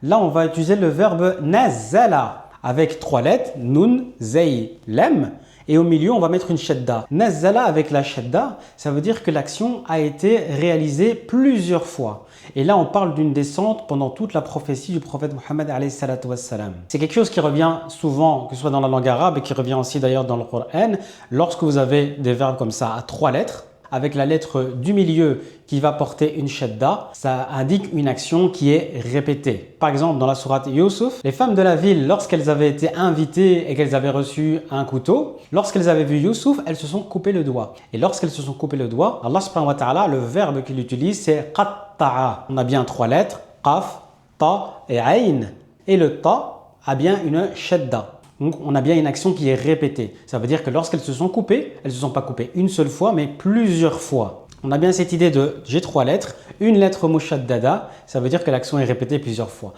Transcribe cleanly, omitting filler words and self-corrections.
Là, on va utiliser le verbe nazzala avec trois lettres, nun, zay, lem. Et au milieu, on va mettre une shadda. Nazzala avec la shadda, ça veut dire que l'action a été réalisée plusieurs fois. Et là, on parle d'une descente pendant toute la prophétie du prophète Mohammed alayhi salatu wassalam. C'est quelque chose qui revient souvent, que ce soit dans la langue arabe et qui revient aussi d'ailleurs dans le Coran. Lorsque vous avez des verbes comme ça à trois lettres, avec la lettre du milieu qui va porter une shadda, ça indique une action qui est répétée. Par exemple, dans la sourate Yusuf, les femmes de la ville, lorsqu'elles avaient été invitées et qu'elles avaient reçu un couteau, lorsqu'elles avaient vu Yusuf, elles se sont coupées le doigt. Et lorsqu'elles se sont coupées le doigt, Allah subhanahu wa ta'ala, le verbe qu'il utilise, c'est qatta'a. On a bien trois lettres, qaf, ta et ayn. Et le ta a bien une shadda. Donc, on a bien une action qui est répétée. Ça veut dire que lorsqu'elles se sont coupées, elles ne se sont pas coupées une seule fois, mais plusieurs fois. On a bien cette idée de j'ai trois lettres, une lettre mushaddada, ça veut dire que l'action est répétée plusieurs fois.